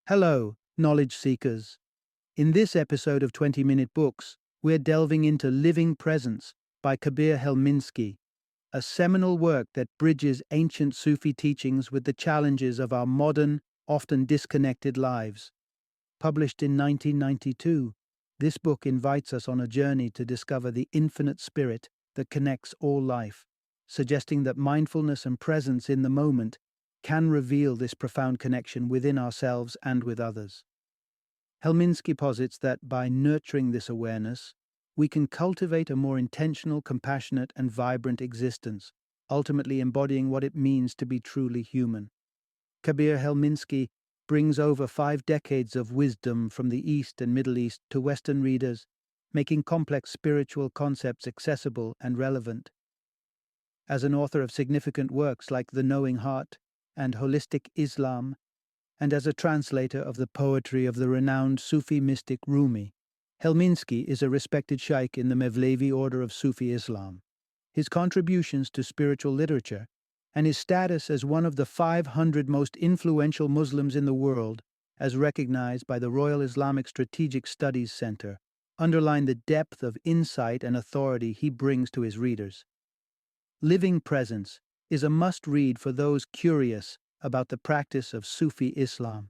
Hello, knowledge seekers. In this episode of 20-Minute Books, we're delving into Living Presence by Kabir Helminski, a seminal work that bridges ancient Sufi teachings with the challenges of our modern, often disconnected lives. Published in 1992, this book invites us on a journey to discover the infinite spirit that connects all life, suggesting that mindfulness and presence in the moment can reveal this profound connection within ourselves and with others. Helminski posits that by nurturing this awareness, we can cultivate a more intentional, compassionate, and vibrant existence, ultimately embodying what it means to be truly human. Kabir Helminski brings over 5 decades of wisdom from the East and Middle East to Western readers, making complex spiritual concepts accessible and relevant. As an author of significant works like The Knowing Heart and Holistic Islam, and as a translator of the poetry of the renowned Sufi mystic Rumi, Helminski is a respected sheikh in the Mevlevi order of Sufi Islam. His contributions to spiritual literature and his status as one of the 500 most influential Muslims in the world, as recognized by the Royal Islamic Strategic Studies Center, underline the depth of insight and authority he brings to his readers. Living Presence is a must-read for those curious about the practice of Sufi Islam,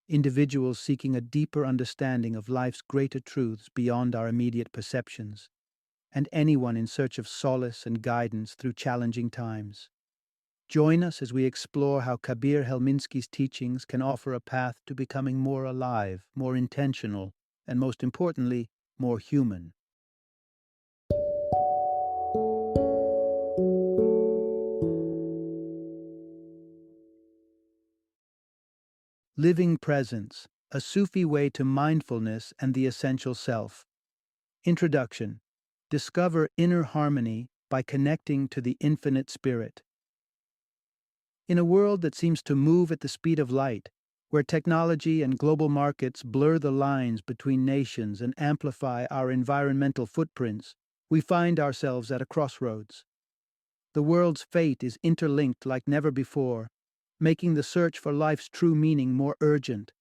individuals seeking a deeper understanding of life's greater truths beyond our immediate perceptions, and anyone in search of solace and guidance through challenging times. Join us as we explore how Kabir Helminski's teachings can offer a path to becoming more alive, more intentional, and most importantly, more human. Living Presence, a Sufi way to mindfulness and the essential self. Introduction. Discover inner harmony by connecting to the infinite spirit. In a world that seems to move at the speed of light, where technology and global markets blur the lines between nations and amplify our environmental footprints, we find ourselves at a crossroads. The world's fate is interlinked like never before, making the search for life's true meaning more urgent.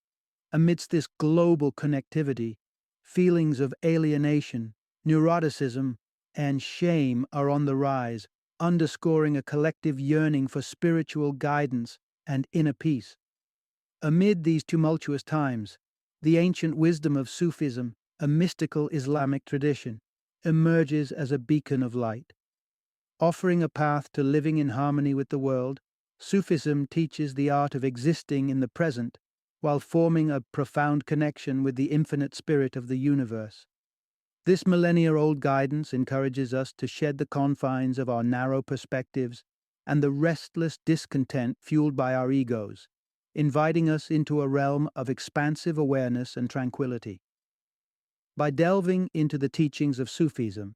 Amidst this global connectivity, feelings of alienation, neuroticism, and shame are on the rise, underscoring a collective yearning for spiritual guidance and inner peace. Amid these tumultuous times, the ancient wisdom of Sufism, a mystical Islamic tradition, emerges as a beacon of light. Offering a path to living in harmony with the world, Sufism teaches the art of existing in the present while forming a profound connection with the infinite spirit of the universe. This millennia-old guidance encourages us to shed the confines of our narrow perspectives and the restless discontent fueled by our egos, inviting us into a realm of expansive awareness and tranquility. By delving into the teachings of Sufism,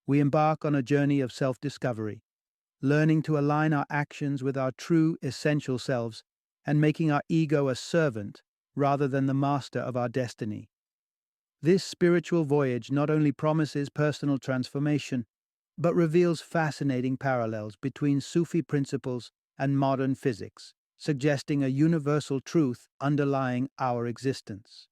we embark on a journey of self-discovery, learning to align our actions with our true essential selves and making our ego a servant rather than the master of our destiny. This spiritual voyage not only promises personal transformation, but reveals fascinating parallels between Sufi principles and modern physics, suggesting a universal truth underlying our existence.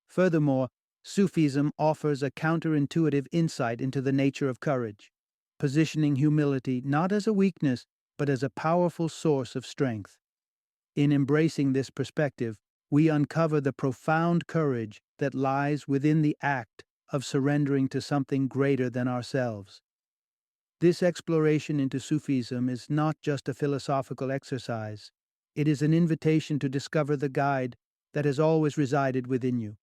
Furthermore, Sufism offers a counterintuitive insight into the nature of courage, positioning humility not as a weakness, but as a powerful source of strength. In embracing this perspective, we uncover the profound courage that lies within the act of surrendering to something greater than ourselves. This exploration into Sufism is not just a philosophical exercise, it is an invitation to discover the guide that has always resided within you.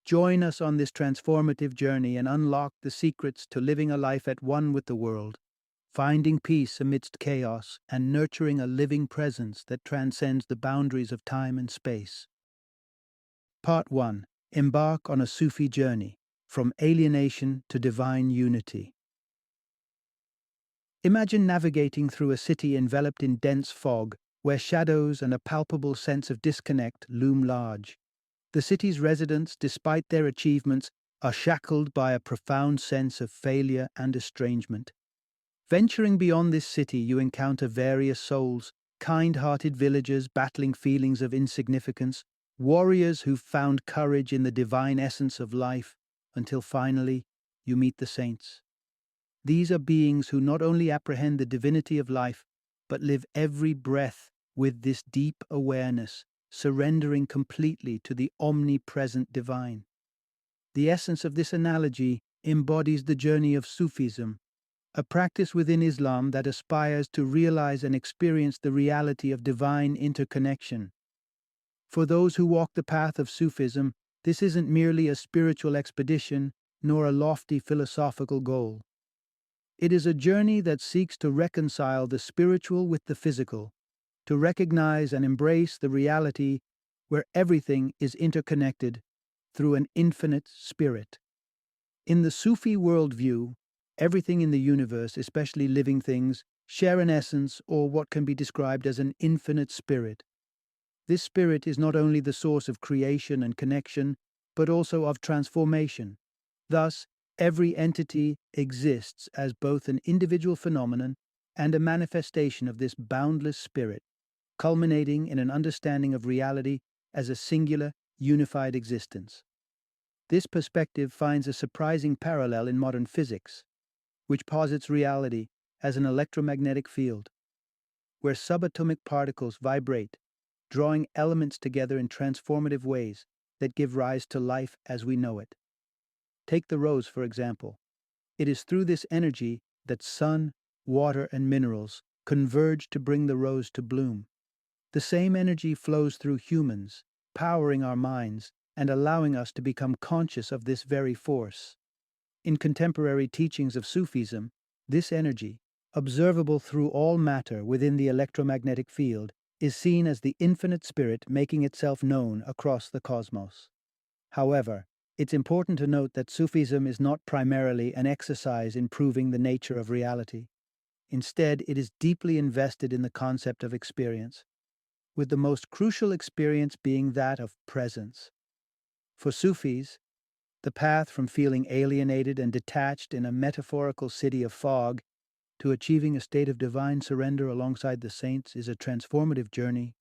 Join us on this transformative journey and unlock the secrets to living a life at one with the world, finding peace amidst chaos and nurturing a living presence that transcends the boundaries of time and space. Part 1. Embark on a Sufi journey, from alienation to divine unity. Imagine navigating through a city enveloped in dense fog, where shadows and a palpable sense of disconnect loom large. The city's residents, despite their achievements, are shackled by a profound sense of failure and estrangement. Venturing beyond this city, you encounter various souls, kind-hearted villagers battling feelings of insignificance, warriors who found courage in the divine essence of life until finally you meet the saints. These are beings who not only apprehend the divinity of life, but live every breath with this deep awareness, surrendering completely to the omnipresent divine. The essence of this analogy embodies the journey of Sufism, a practice within Islam that aspires to realize and experience the reality of divine interconnection. For those who walk the path of Sufism, this isn't merely a spiritual expedition, nor a lofty philosophical goal. It is a journey that seeks to reconcile the spiritual with the physical, to recognize and embrace the reality where everything is interconnected through an infinite spirit. In the Sufi worldview, everything in the universe, especially living things, share an essence or what can be described as an infinite spirit. This spirit is not only the source of creation and connection, but also of transformation. Thus, every entity exists as both an individual phenomenon and a manifestation of this boundless spirit, culminating in an understanding of reality as a singular, unified existence. This perspective finds a surprising parallel in modern physics, which posits reality as an electromagnetic field, where subatomic particles vibrate, drawing elements together in transformative ways that give rise to life as we know it. Take the rose, for example. It is through this energy that sun, water, and minerals converge to bring the rose to bloom. The same energy flows through humans, powering our minds and allowing us to become conscious of this very force. In contemporary teachings of Sufism, this energy, observable through all matter within the electromagnetic field, is seen as the infinite spirit making itself known across the cosmos. However, it's important to note that Sufism is not primarily an exercise in proving the nature of reality. Instead, it is deeply invested in the concept of experience, with the most crucial experience being that of presence. For Sufis, the path from feeling alienated and detached in a metaphorical city of fog to achieving a state of divine surrender alongside the saints is a transformative journey.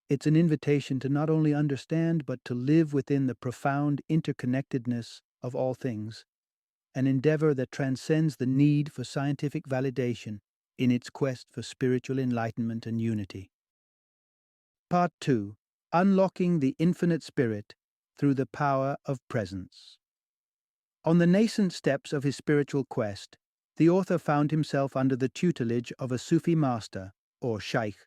It's an invitation to not only understand but to live within the profound interconnectedness of all things, an endeavor that transcends the need for scientific validation in its quest for spiritual enlightenment and unity. Part 2. Unlocking the Infinite Spirit through the Power of Presence. On the nascent steps of his spiritual quest, the author found himself under the tutelage of a Sufi master, or sheikh.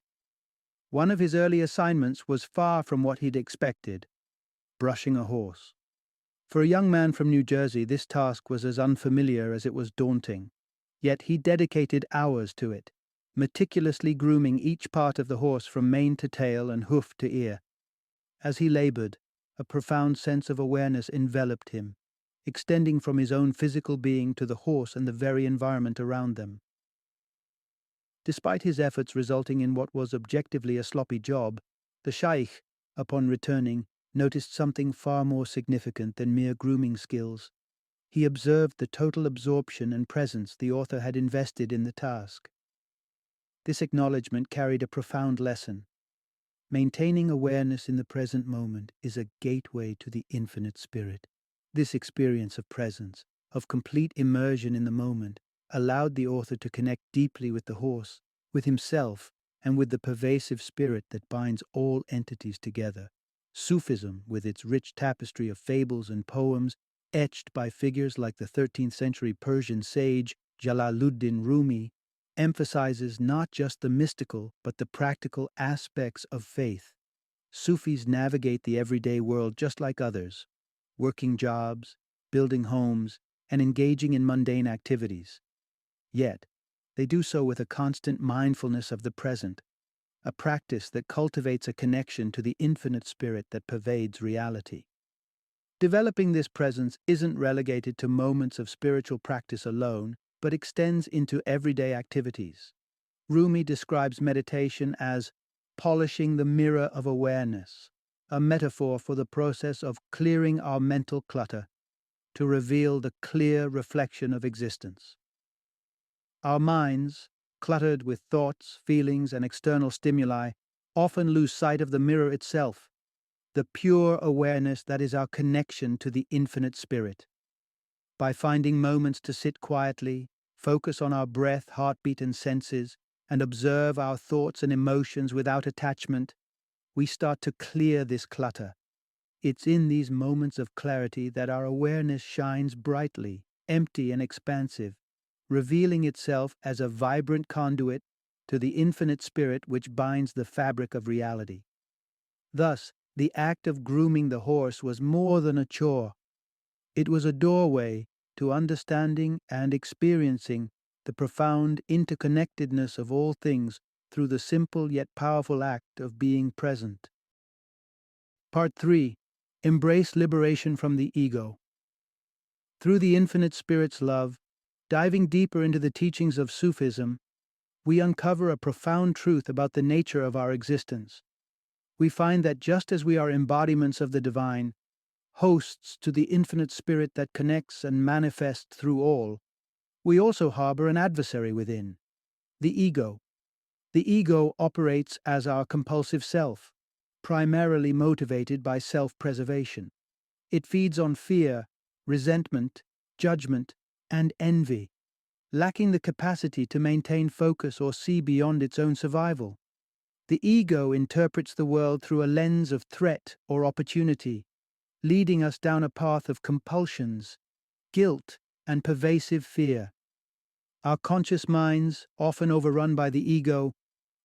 One of his early assignments was far from what he'd expected: brushing a horse. For a young man from New Jersey, this task was as unfamiliar as it was daunting. Yet he dedicated hours to it, meticulously grooming each part of the horse from mane to tail and hoof to ear. As he labored, a profound sense of awareness enveloped him, extending from his own physical being to the horse and the very environment around them. Despite his efforts resulting in what was objectively a sloppy job, the sheikh, upon returning, noticed something far more significant than mere grooming skills. He observed the total absorption and presence the author had invested in the task. This acknowledgement carried a profound lesson. Maintaining awareness in the present moment is a gateway to the infinite spirit. This experience of presence, of complete immersion in the moment, allowed the author to connect deeply with the horse, with himself, and with the pervasive spirit that binds all entities together. Sufism, with its rich tapestry of fables and poems, etched by figures like the 13th century Persian sage Jalaluddin Rumi, emphasizes not just the mystical but the practical aspects of faith. Sufis navigate the everyday world just like others, working jobs, building homes, and engaging in mundane activities. Yet, they do so with a constant mindfulness of the present, a practice that cultivates a connection to the infinite spirit that pervades reality. Developing this presence isn't relegated to moments of spiritual practice alone, but extends into everyday activities. Rumi describes meditation as polishing the mirror of awareness, a metaphor for the process of clearing our mental clutter to reveal the clear reflection of existence. Our minds, cluttered with thoughts, feelings, and external stimuli, often lose sight of the mirror itself, the pure awareness that is our connection to the infinite spirit. By finding moments to sit quietly, focus on our breath, heartbeat, and senses, and observe our thoughts and emotions without attachment, we start to clear this clutter. It's in these moments of clarity that our awareness shines brightly, empty and expansive, revealing itself as a vibrant conduit to the infinite spirit which binds the fabric of reality. Thus, the act of grooming the horse was more than a chore. It was a doorway to understanding and experiencing the profound interconnectedness of all things through the simple yet powerful act of being present. Part 3. Embrace liberation from the ego. Through the infinite spirit's love, diving deeper into the teachings of Sufism, we uncover a profound truth about the nature of our existence. We find that just as we are embodiments of the divine, hosts to the infinite spirit that connects and manifests through all, we also harbor an adversary within, the ego. The ego operates as our compulsive self, primarily motivated by self-preservation. It feeds on fear, resentment, judgment, and envy, lacking the capacity to maintain focus or see beyond its own survival. The ego interprets the world through a lens of threat or opportunity, leading us down a path of compulsions, guilt, and pervasive fear. Our conscious minds, often overrun by the ego,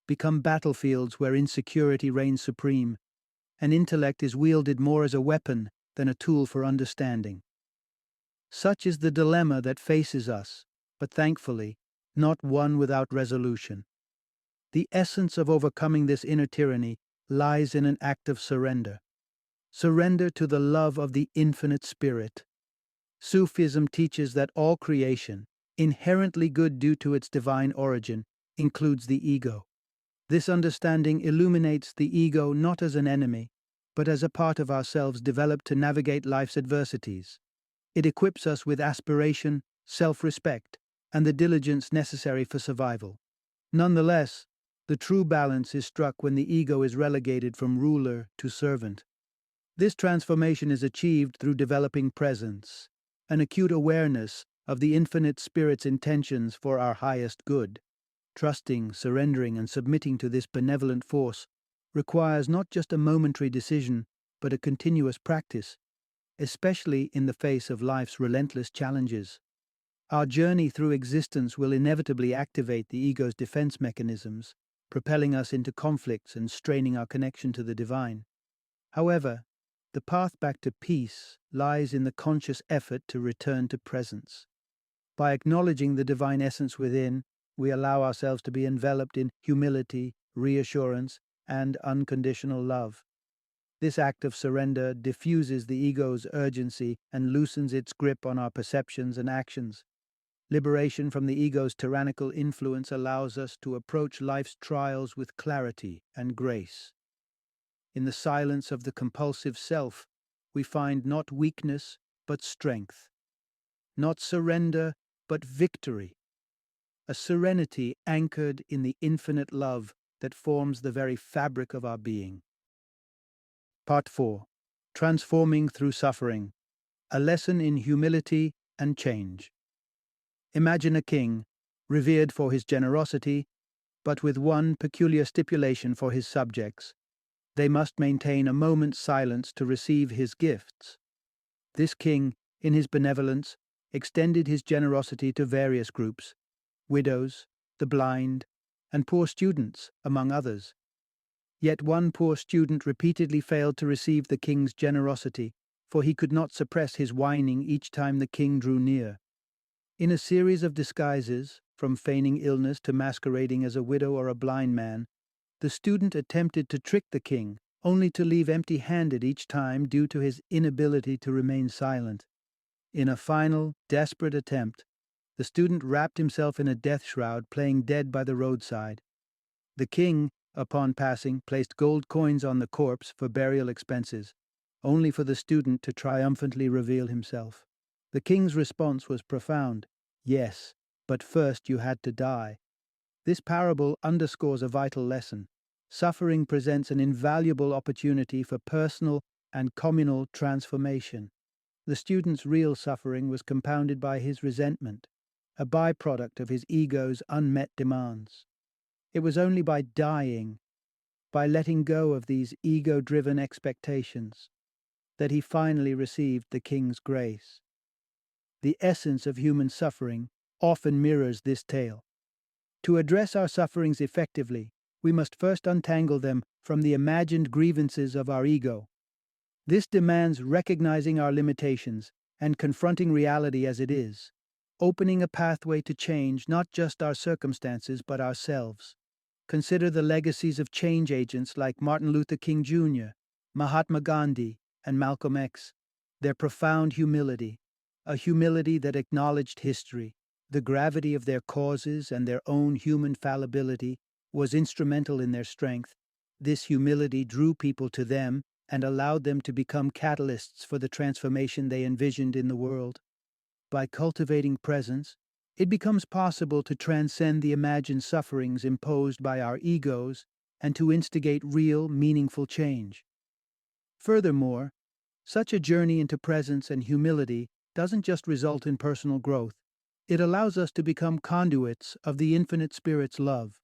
become battlefields where insecurity reigns supreme, and intellect is wielded more as a weapon than a tool for understanding. Such is the dilemma that faces us, but thankfully, not one without resolution. The essence of overcoming this inner tyranny lies in an act of surrender. Surrender to the love of the infinite spirit. Sufism teaches that all creation, inherently good due to its divine origin, includes the ego. This understanding illuminates the ego not as an enemy, but as a part of ourselves developed to navigate life's adversities. It equips us with aspiration, self-respect, and the diligence necessary for survival. Nonetheless, the true balance is struck when the ego is relegated from ruler to servant. This transformation is achieved through developing presence, an acute awareness of the infinite spirit's intentions for our highest good. Trusting, surrendering, and submitting to this benevolent force requires not just a momentary decision, but a continuous practice, especially in the face of life's relentless challenges. Our journey through existence will inevitably activate the ego's defense mechanisms, propelling us into conflicts and straining our connection to the divine. However, the path back to peace lies in the conscious effort to return to presence. By acknowledging the divine essence within, we allow ourselves to be enveloped in humility, reassurance, and unconditional love. This act of surrender diffuses the ego's urgency and loosens its grip on our perceptions and actions. Liberation from the ego's tyrannical influence allows us to approach life's trials with clarity and grace. In the silence of the compulsive self, we find not weakness, but strength. Not surrender, but victory. A serenity anchored in the infinite love that forms the very fabric of our being. Part 4. Transforming through suffering. A lesson in humility and change. Imagine a king, revered for his generosity, but with one peculiar stipulation for his subjects. They must maintain a moment's silence to receive his gifts. This king, in his benevolence, extended his generosity to various groups: widows, the blind, and poor students, among others. Yet one poor student repeatedly failed to receive the king's generosity, for he could not suppress his whining each time the king drew near. In a series of disguises, from feigning illness to masquerading as a widow or a blind man, the student attempted to trick the king, only to leave empty-handed each time due to his inability to remain silent. In a final, desperate attempt, the student wrapped himself in a death shroud, playing dead by the roadside. The king, upon passing, placed gold coins on the corpse for burial expenses, only for the student to triumphantly reveal himself. The king's response was profound. Yes, but first you had to die. This parable underscores a vital lesson. suffering presents an invaluable opportunity for personal and communal transformation. The student's real suffering was compounded by his resentment, a byproduct of his ego's unmet demands. It was only by dying, by letting go of these ego-driven expectations, that he finally received the king's grace. The essence of human suffering often mirrors this tale. To address our sufferings effectively, we must first untangle them from the imagined grievances of our ego. This demands recognizing our limitations and confronting reality as it is, opening a pathway to change not just our circumstances but ourselves. Consider the legacies of change agents like Martin Luther King Jr., Mahatma Gandhi, and Malcolm X. Their profound humility, a humility that acknowledged history, the gravity of their causes, and their own human fallibility, was instrumental in their strength. This humility drew people to them and allowed them to become catalysts for the transformation they envisioned in the world. By cultivating presence, it becomes possible to transcend the imagined sufferings imposed by our egos and to instigate real, meaningful change. Furthermore, such a journey into presence and humility doesn't just result in personal growth, it allows us to become conduits of the Infinite Spirit's love.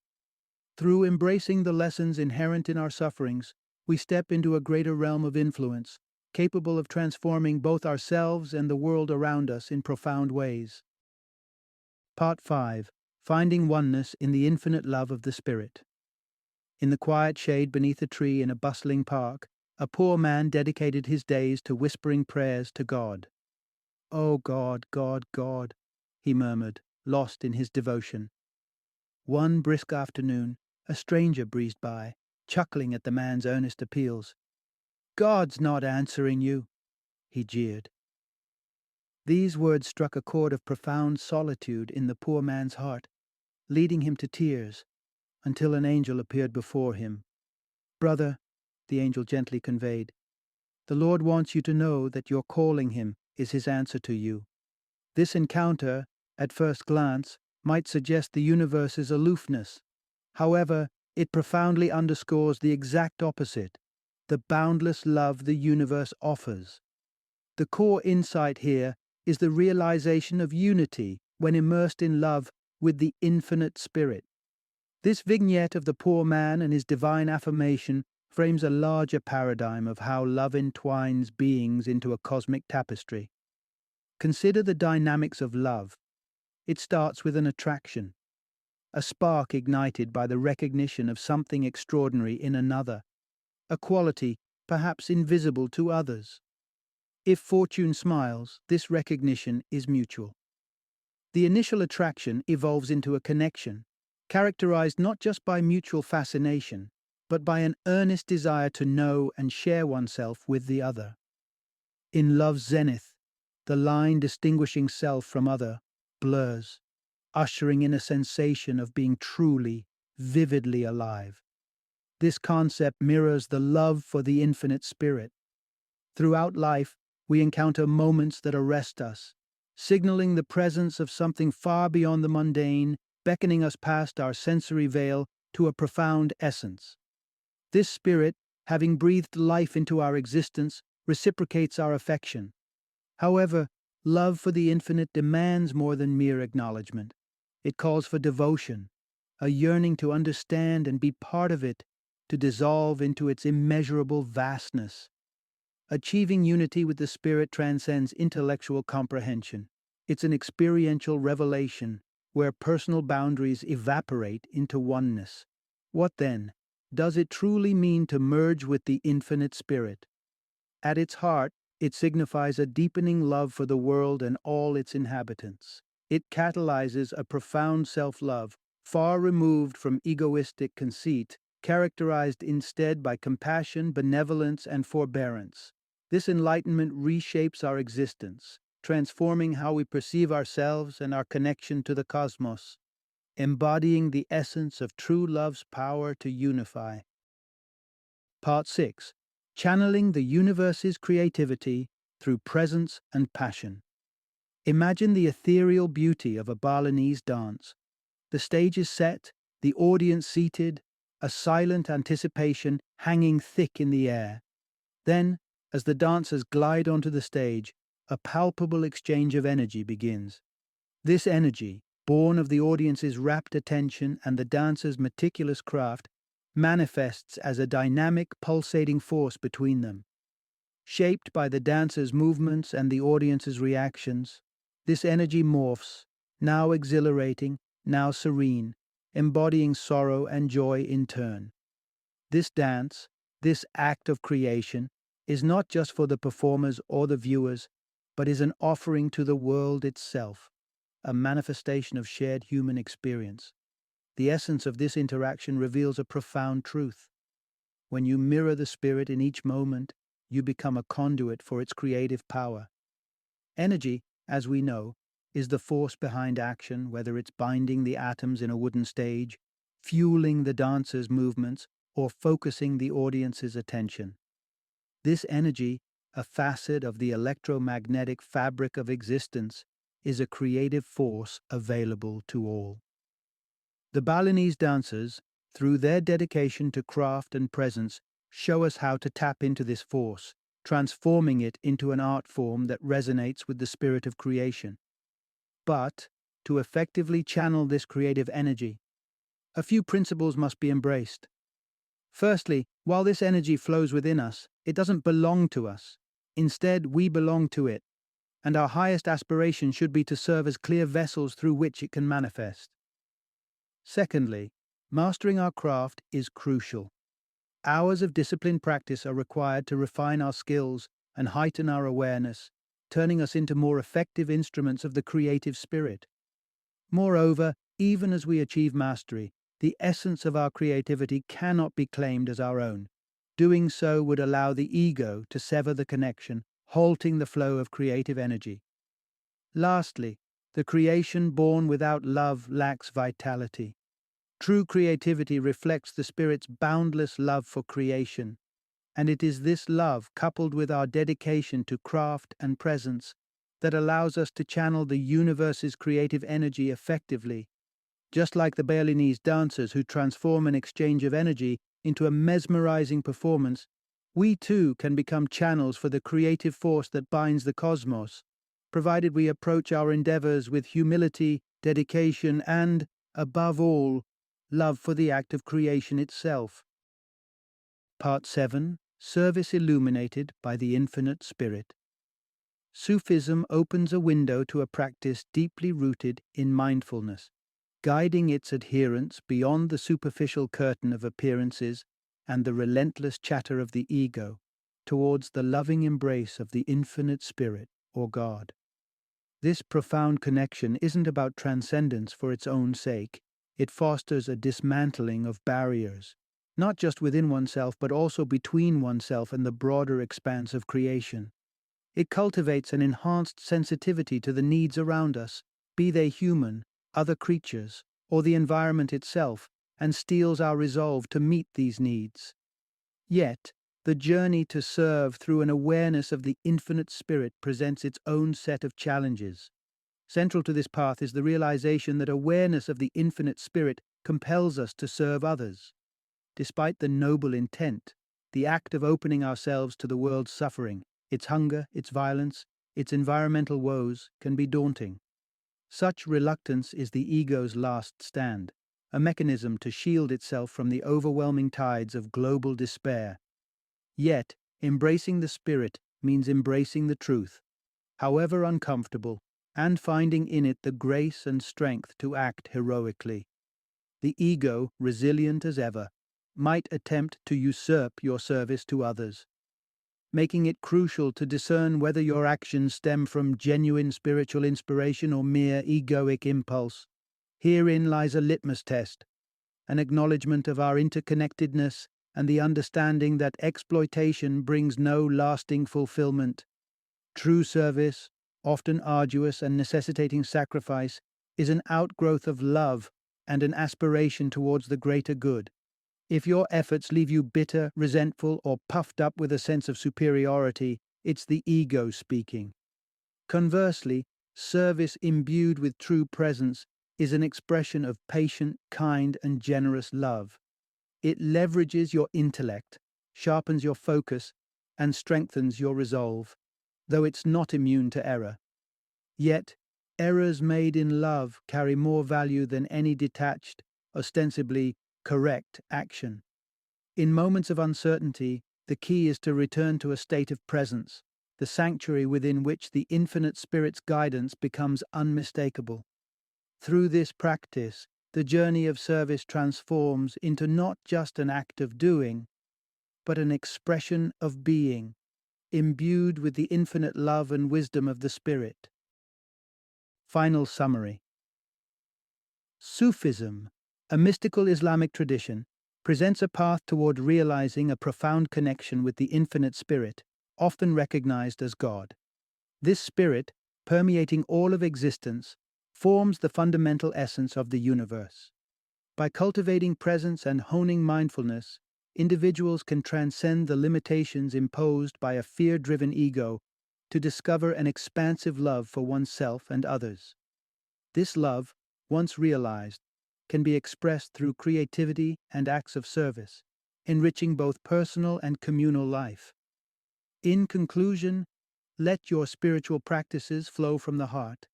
Through embracing the lessons inherent in our sufferings, we step into a greater realm of influence, capable of transforming both ourselves and the world around us in profound ways. Part 5. Finding Oneness in the Infinite Love of the Spirit. In the quiet shade beneath a tree in a bustling park, a poor man dedicated his days to whispering prayers to God. "Oh God, God, God," he murmured, lost in his devotion. One brisk afternoon, a stranger breezed by, chuckling at the man's earnest appeals. "God's not answering you," he jeered. These words struck a chord of profound solitude in the poor man's heart, leading him to tears, until an angel appeared before him. "Brother," the angel gently conveyed, "the Lord wants you to know that your calling him is his answer to you. This encounter, at first glance, might suggest the universe's aloofness. However, it profoundly underscores the exact opposite, the boundless love the universe offers. The core insight here is the realization of unity when immersed in love with the infinite spirit. This vignette of the poor man and his divine affirmation frames a larger paradigm of how love entwines beings into a cosmic tapestry. Consider the dynamics of love. It starts with an attraction, a spark ignited by the recognition of something extraordinary in another, a quality perhaps invisible to others. If fortune smiles, this recognition is mutual. The initial attraction evolves into a connection, characterized not just by mutual fascination, but by an earnest desire to know and share oneself with the other. In love's zenith, the line distinguishing self from other blurs, ushering in a sensation of being truly, vividly alive. This concept mirrors the love for the infinite spirit. Throughout life, we encounter moments that arrest us, signaling the presence of something far beyond the mundane, beckoning us past our sensory veil to a profound essence. This spirit, having breathed life into our existence, reciprocates our affection. However, love for the infinite demands more than mere acknowledgement. It calls for devotion, a yearning to understand and be part of it, to dissolve into its immeasurable vastness. Achieving unity with the Spirit transcends intellectual comprehension. It's an experiential revelation where personal boundaries evaporate into oneness. What then? Does it truly mean to merge with the infinite Spirit? At its heart, it signifies a deepening love for the world and all its inhabitants. It catalyzes a profound self-love, far removed from egoistic conceit, characterized instead by compassion, benevolence, and forbearance. This enlightenment reshapes our existence, transforming how we perceive ourselves and our connection to the cosmos, embodying the essence of true love's power to unify. Part 6. Channeling the universe's creativity through presence and passion. Imagine the ethereal beauty of a Balinese dance. The stage is set, the audience seated, a silent anticipation hanging thick in the air. Then, as the dancers glide onto the stage, a palpable exchange of energy begins. This energy, born of the audience's rapt attention and the dancers' meticulous craft, manifests as a dynamic, pulsating force between them. Shaped by the dancers' movements and the audience's reactions, this energy morphs, now exhilarating, now serene, embodying sorrow and joy in turn. This dance, this act of creation, is not just for the performers or the viewers, but is an offering to the world itself, a manifestation of shared human experience. The essence of this interaction reveals a profound truth. When you mirror the spirit in each moment, you become a conduit for its creative power. Energy, as we know, is the force behind action, whether it's binding the atoms in a wooden stage, fueling the dancer's movements, or focusing the audience's attention. This energy, a facet of the electromagnetic fabric of existence, is a creative force available to all. The Balinese dancers, through their dedication to craft and presence, show us how to tap into this force, transforming it into an art form that resonates with the spirit of creation. But, to effectively channel this creative energy, a few principles must be embraced. Firstly, while this energy flows within us, it doesn't belong to us. Instead, we belong to it, and our highest aspiration should be to serve as clear vessels through which it can manifest. Secondly, mastering our craft is crucial. Hours of disciplined practice are required to refine our skills and heighten our awareness, turning us into more effective instruments of the creative spirit. Moreover, even as we achieve mastery, the essence of our creativity cannot be claimed as our own. Doing so would allow the ego to sever the connection, halting the flow of creative energy. Lastly, the creation born without love lacks vitality. True creativity reflects the Spirit's boundless love for creation, and it is this love, coupled with our dedication to craft and presence, that allows us to channel the universe's creative energy effectively. Just like the Balinese dancers who transform an exchange of energy into a mesmerizing performance, we too can become channels for the creative force that binds the cosmos, provided we approach our endeavors with humility, dedication, and, above all, love for the act of creation itself. Part 7. Service illuminated by the Infinite Spirit. Sufism opens a window to a practice deeply rooted in mindfulness, guiding its adherents beyond the superficial curtain of appearances and the relentless chatter of the ego, towards the loving embrace of the Infinite Spirit, or God. This profound connection isn't about transcendence for its own sake. It fosters a dismantling of barriers, not just within oneself but also between oneself and the broader expanse of creation. It cultivates an enhanced sensitivity to the needs around us, be they human, other creatures, or the environment itself, and steels our resolve to meet these needs. Yet, the journey to serve through an awareness of the infinite spirit presents its own set of challenges. Central to this path is the realization that awareness of the infinite spirit compels us to serve others. Despite the noble intent, the act of opening ourselves to the world's suffering, its hunger, its violence, its environmental woes, can be daunting. Such reluctance is the ego's last stand, a mechanism to shield itself from the overwhelming tides of global despair. Yet, embracing the spirit means embracing the truth, however uncomfortable, and finding in it the grace and strength to act heroically. The ego, resilient as ever, might attempt to usurp your service to others, making it crucial to discern whether your actions stem from genuine spiritual inspiration or mere egoic impulse. Herein lies a litmus test, an acknowledgement of our interconnectedness and the understanding that exploitation brings no lasting fulfillment. True service, often arduous and necessitating sacrifice, is an outgrowth of love and an aspiration towards the greater good. If your efforts leave you bitter, resentful, or puffed up with a sense of superiority, it's the ego speaking. Conversely, service imbued with true presence is an expression of patient, kind, and generous love. It leverages your intellect, sharpens your focus, and strengthens your resolve, though it's not immune to error. Yet, errors made in love carry more value than any detached, ostensibly correct action. In moments of uncertainty, the key is to return to a state of presence, the sanctuary within which the infinite Spirit's guidance becomes unmistakable. Through this practice, the journey of service transforms into not just an act of doing, but an expression of being, imbued with the infinite love and wisdom of the Spirit. Final summary. Sufism, a mystical Islamic tradition, presents a path toward realizing a profound connection with the infinite Spirit, often recognized as God. This Spirit, permeating all of existence, forms the fundamental essence of the universe. By cultivating presence and honing mindfulness, individuals can transcend the limitations imposed by a fear-driven ego to discover an expansive love for oneself and others. This love, once realized, can be expressed through creativity and acts of service, enriching both personal and communal life. In conclusion, let your spiritual practices flow from the heart.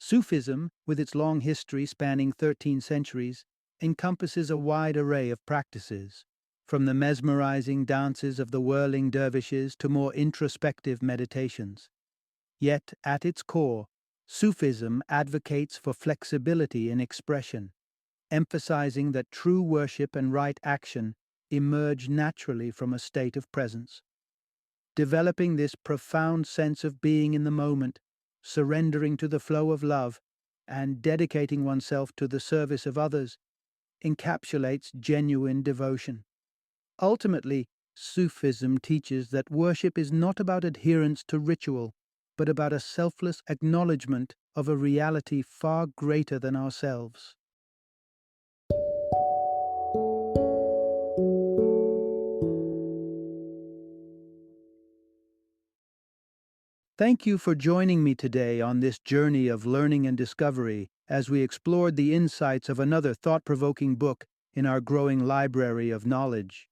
Sufism, with its long history spanning 13 centuries, encompasses a wide array of practices, from the mesmerizing dances of the whirling dervishes to more introspective meditations. Yet, at its core, Sufism advocates for flexibility in expression, emphasizing that true worship and right action emerge naturally from a state of presence. Developing this profound sense of being in the moment, surrendering to the flow of love, and dedicating oneself to the service of others encapsulates genuine devotion. Ultimately, Sufism teaches that worship is not about adherence to ritual, but about a selfless acknowledgement of a reality far greater than ourselves. Thank you for joining me today on this journey of learning and discovery as we explored the insights of another thought-provoking book in our growing library of knowledge.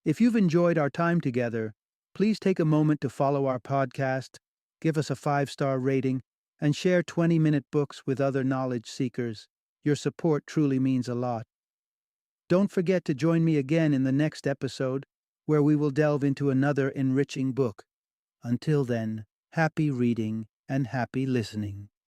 If you've enjoyed our time together, please take a moment to follow our podcast, give us a 5-star rating, and share 20-minute books with other knowledge seekers. Your support truly means a lot. Don't forget to join me again in the next episode, where we will delve into another enriching book. Until then, happy reading and happy listening.